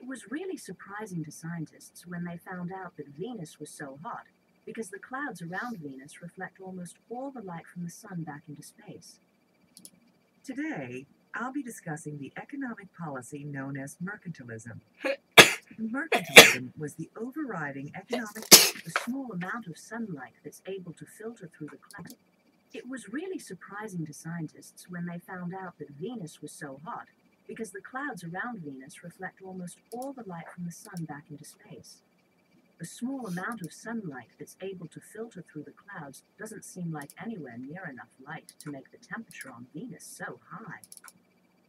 was really surprising to scientists when they found out that Venus was so hot, because the clouds around Venus reflect almost all the light from the sun back into space. Today, I'll be discussing the economic policy known as mercantilism. Mercantilism was the overriding economic... The small amount of sunlight that's able to filter through the clouds. It was really surprising to scientists when they found out that Venus was so hot, because the clouds around Venus reflect almost all the light from the sun back into space. The small amount of sunlight that's able to filter through the clouds doesn't seem like anywhere near enough light to make the temperature on Venus so high.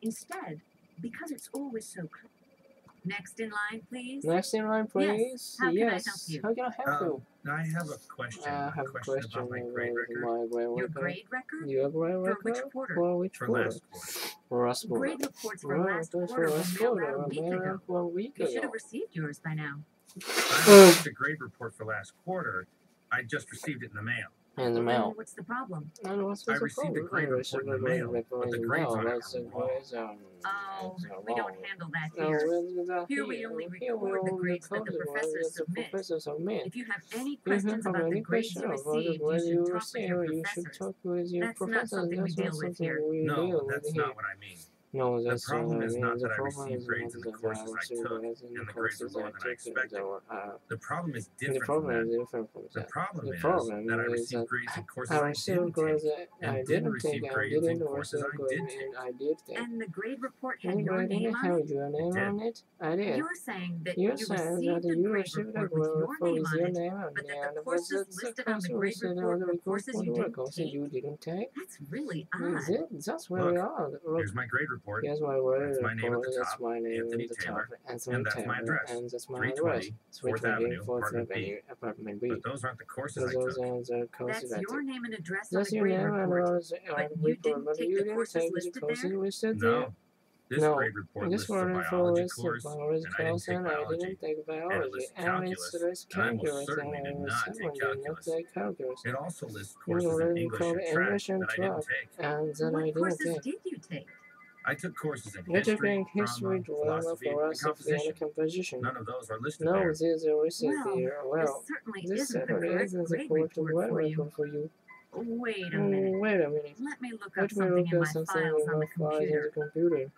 Instead, because it's always so close. Next in line, please. Next in line, please. Yes. How can I help you? How can I help you? I have a question. I have a question about my grade record. Your grade record? Your grade record? For which quarter? For which For quarter? last quarter. For last quarter. Grade reports for last quarter were mailed out a week ago. You should ago. have received yours by now. I received the grade report for last quarter. I just received it in the mail. In the mail. What's the problem? And what's I received the grade report in the mail, but the grades on it are wrong. Oh, we don't handle that here. Here we only record the grades that the professors submit. If you have any questions about the grades you received, you should talk with your professors. That's not something we deal with here. No, that's not what I mean. No, The that's problem is not the that I problem received is grades in the not courses I took, and the grades are lower than I expected. The problem is different from that. The problem is that I received grades in courses I didn't take, and didn't receive grades in courses I did take. And the grade report had your name on it? I did. You're saying that You you received the grade report with your name on it, but that the courses listed on the grade report were courses you didn't take? That's really odd. That's very odd. Here's my grade report. Here's my grade That's my name at report. the That's top, my name Anthony at the Taylor, top. Anthony and that's my Taylor, address. and that's my 320 address. 4th Avenue, 4th apartment B. Avenue, apartment B. But those aren't the courses I Those took. are the courses That's I your took. name and address on That's the your grade name and report. address on But the you report, didn't but take you the didn't courses take the listed courses there? listed there? No. This No. grade report This lists the one biology lists the course, biology and I didn't course, take and I biology. didn't take And it biology. lists And it calculus, lists and I most calculus, certainly and did I not certainly take did not calculus. take calculus. It also lists You courses in already English called and track English and that I track, didn't take. and then I What didn't courses take. did you take? I took courses in I took history, in history, drama, drama, philosophy, and philosophy, and composition. composition. None of those are listed No, there. these are listed Well, here. Well, this certainly this isn't the certainly correct isn't the grade correct report for you. report for you. Wait a minute. Wait a minute. Let me look up Let me something look in at my something files in on my the files on the computer. computer.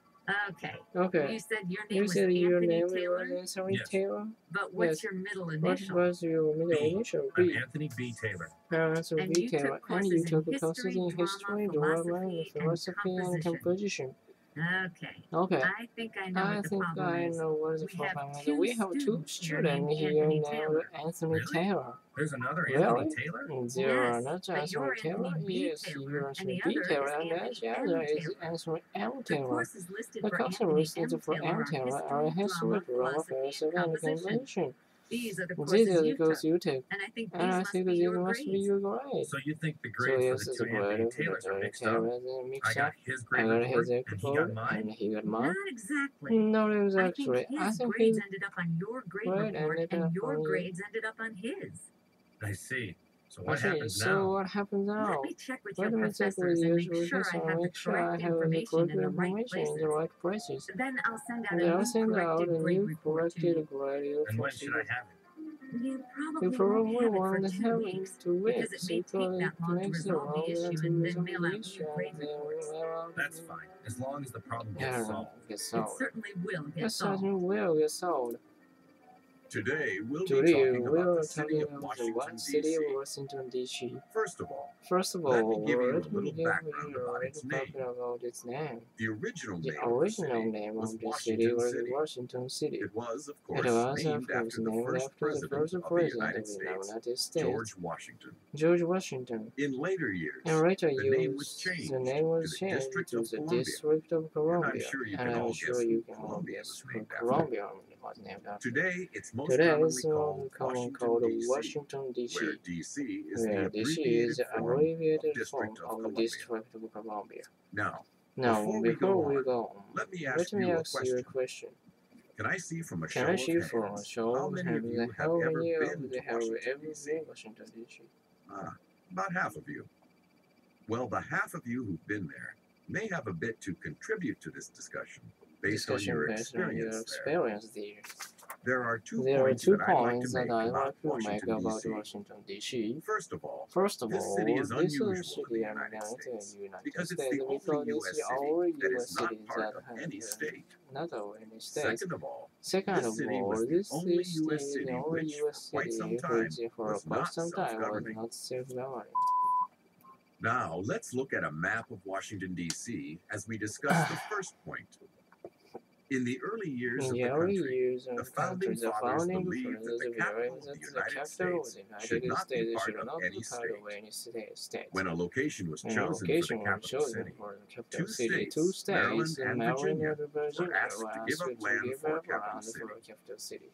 Okay. Okay. You said your name You was said your Anthony name Taylor, was Anthony Yes. Taylor? but what's Yes. your middle What initial? was your middle B. initial? I'm B. Anthony B. Taylor. Anthony And B. you Taylor. took And you courses took in courses in history, history, drama, drama, philosophy, and composition. Okay. Okay. I think I know I what the think problem I is. know what the We have problem is. two We have two students students here here named named Taylor. Anthony Really? Taylor. There's another Really? Anthony Taylor? There are Yes, not but Anthony you're Taylor. Anthony B. Yes, Taylor, you're and Anthony the B. other Taylor, is and Anthony the M. other is Taylor. Anthony M. The Taylor. courses listed The for courses Anthony listed M. for Taylor M. are Taylor are history, history, drama, drama, philosophy, philosophy, and and composition. composition. These are the These courses are the you courses took, you take. and I think And these I must think be these your must be grades. your grade. So you think the So grades yes, for the it's two a grade Anthony of the Taylors are mixed up? Taylors and I mixed got up. his I grade got report, his and he got report, mine? and he got mine. Not exactly. Not I think exactly. I his think grades his ended up on your grade grade report, ended and up your on you. grades ended up on his. I see. So what Okay, happens so now? what happens Let now? me check with Let your me check with professors and your make sure I have the make sure I correct have the information correct in the right information in places. the right places. Then I'll send out And a I'll new send out corrected a grade new report to corrected you. grade And when report. should I have it? You You probably probably won't won't have it for have 2 it weeks, to wait. because it may take that long to Makes it resolve the longer issue to and then resolve mail the out issue new grade and then reports. mail out That's the- fine, as long as the problem Yeah, gets solved. gets It solved. certainly will It get solved. certainly will get solved. Today, we'll be Today talking we about are the city talking of about the Washington, city of D.C. Washington, D.C. First of all, First of let all, me give you a let me little give background you a about its little name. background about its name. The original The name of the original city name was of the city Washington was City. Washington City. It was, of It course, was, named of course, after the named first after the president first of the president United of the States, United States, George Washington. George Washington. In later years, In later the name was years, changed the name was to the changed District to of the Columbia. District of And Columbia. I'm sure you And can I'm all sure guess you who can all Columbia guess was who named after. Columbia was named after. Today, it's most Today commonly it's called commonly Washington, called D.C., Washington, D.C., where D.C. is the where DC abbreviated is the form abbreviated of District form of of Columbia. District of Columbia. Now, Now, before before we we go go on, on, let me let ask me you a ask you a question. question. Can I see from a Can show I of see from a hands show how of many of hands you have how ever many of been you to have Washington, ever D.C.? been to Washington, D.C.? About half of you. Well, the half of you who've been there may have a bit to contribute to this discussion. based on your experience there. There are two There are points two that I'd like points to that make I'd about like to make Washington, about D.C. Washington, D.C. First of all, This city is city unusual is in the United States because it's the only U.S. city that is not part of any state. Not of any state. Second of all, this city was the only U.S. city which, for quite some time, was not self-governing. Now, let's look at a map of Washington, D.C. as we discuss the first point. In the early years of the country, the founding fathers believed that the capital of the United States should not be part of any state. When a location was chosen for the capital city, two states, Maryland and Virginia, were asked to give up land for a capital city.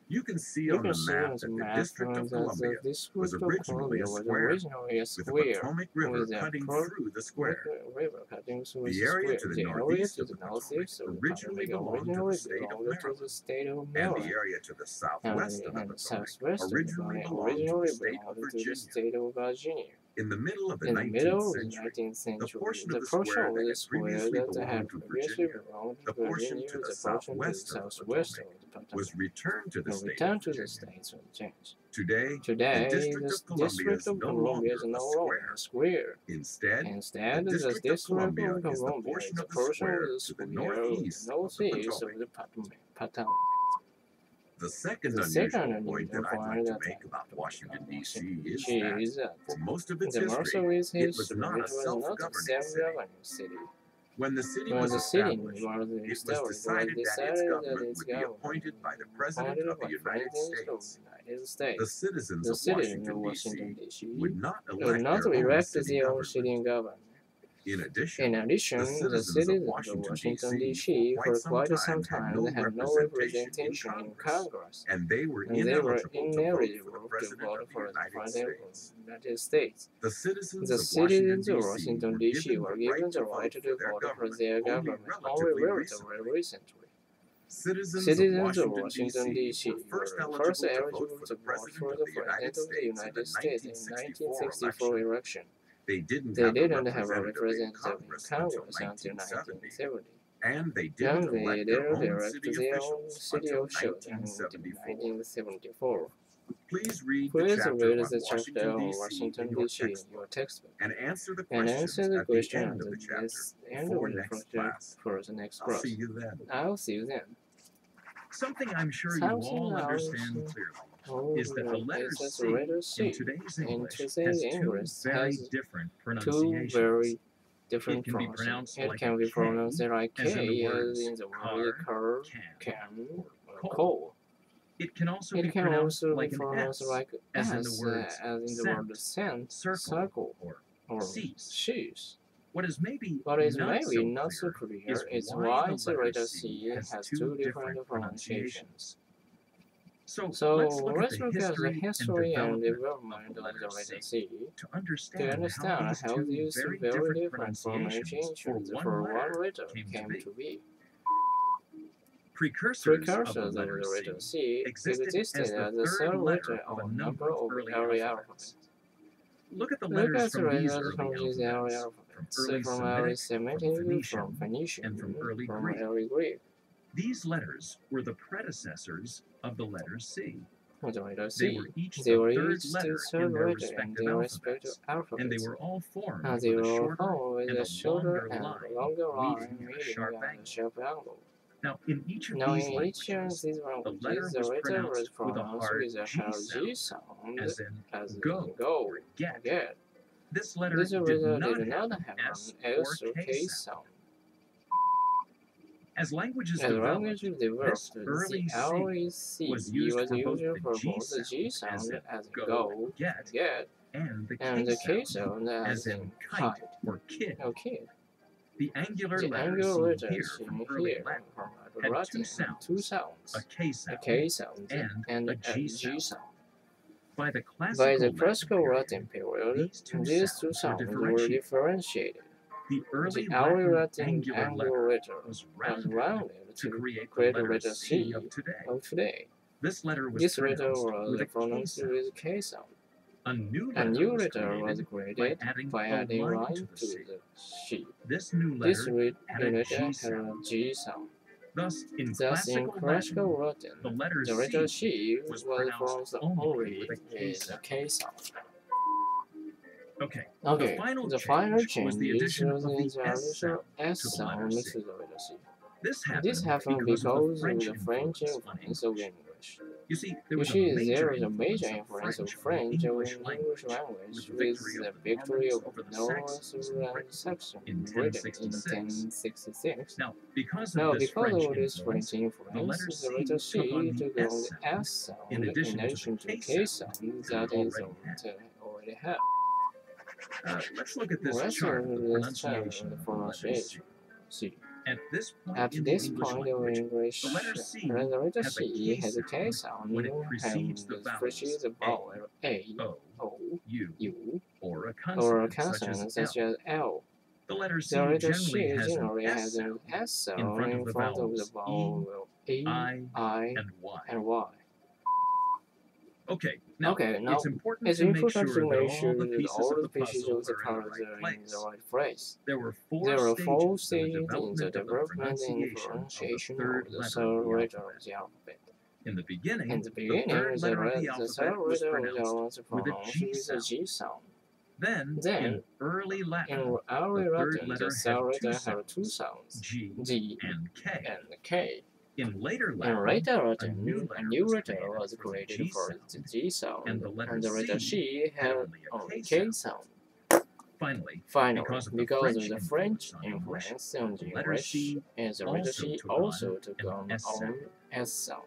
You can see on the map that the District of Columbia was originally a square, with the Potomac River cutting through the square. The area to the northeast of the Potomac originally belonged to the state of Maryland, and the area to the southwest of the Potomac originally belonged to the state of Virginia. In the middle of the 19th century, the portion of the square that had previously belonged to Virginia, the portion to the southwest of the Potomac, was returned to the state of Virginia. Today, the District of Columbia is no longer a square. Instead, the District of Columbia is the portion of the square to the northeast of the Potomac. The second unusual point that I'd like to make about Washington, D.C. is that, for most of its history, it was not a self-governing city. When the city was established, it was decided that its government would be appointed by the President of the United States. The citizens of Washington, D.C. would not elect their own city government. In addition, the citizens of Washington, D.C. for quite some time had no representation in Congress, and they were ineligible to vote for the President of the United States. The citizens of Washington, D.C. were given the right to vote for their government only relatively recently. Citizens of Washington, D.C. were first eligible to vote for the President of the United States in the 1964 election. They didn't have a representative in Congress until 1970, and they didn't elect their own city officials until 1974. Please read the chapter on Washington, D.C. in your textbook and answer the questions at the end of the chapter for the next class. I'll see you then. Something I'm sure you all understand clearly is that the letter C in today's English has two very different pronunciations. It can be pronounced like K, as in the words car, can, or coal. It can also be pronounced like an S, as in the words scent, circle, or cease. What is maybe not so clear is why the letter C has two different pronunciations. So let's look at the history and development of the letter C to understand how these very different pronunciations for one letter came to be. Precursors of the letter C existed as the third letter of a number of early alphabets. Look at the letters from these early alphabets, from early Semitic, from Phoenician, and from early Greek. These letters were the predecessors of the letter C. They were each the third letter in their respective alphabets, and they were all formed with a shorter and a longer line meeting a sharp angle. Now, in each of these languages, the letter was pronounced with a hard G sound, as in go or get. This letter did not have an S or K sound. As languages developed, this early C was used for both the G sound as in go, get, and the K sound as in kite or kid. The angular letters seen here from early Latin had two sounds, a K sound and a G sound. By the classical Latin period, these two sounds were differentiated. The early Latin angular letter was rounded to create the letter C of today. This letter was pronounced with a K sound. A new letter was created by adding a line to the C. This new letter had a G sound. Thus, in Classical Latin, the letter the letter C C was was pronounced pronounced only only with a K with a sound. K sound. Okay, Okay, the final was change the is addition of the the S sound S to the letter sound C. to the letter C. This This happened happened because of the French influence influence of on English. English. You see, there You was see, a there major was a major influence of French French on on the English language with the victory of the Normans and Saxons in in Britain in 1066. 1066. Now, because Now, of this because French of this French influence, the letter influence, the letter C took on took the on the S S sound sound in addition to the K sound that is already have. Let's look at this Let's chart of the look at this chart pronunciation of of the the letter C. C. At this point At in this the English point of language, English, the letter C the letter has a C K has a K sound sound when it precedes the precedes vowels the vowel A, O, U, U, or a or a consonant consonant such as L. The letter C The letter generally C has generally an has S an sound S sound in front of the vowels vowel E, I, and Y. and Y. Okay, now Now it's important it's to make important sure to that make all sure the that pieces all of the the pieces puzzle of the are in the puzzle right are in place. the right place. There were There four are four stages in the stages in the development development and the pronunciation pronunciation of the of third the letter third of letter the of alphabet. the alphabet. In the beginning, In the beginning, the third letter of the the alphabet third was letter of the pronounced alphabet with a G with a sound. G sound. Then, in early Latin, in early the third Latin, letter the third had letter had two sounds, G G and K. and K. In later In Latin, later a Latin, new a new letter letter was for the created G for sound, the G sound, and the letter C C had only a only K K sound. sound. Finally, Finally, because of the the French on English, influence on the the letter English, C and the letter C took also on took an on S sound. S sound.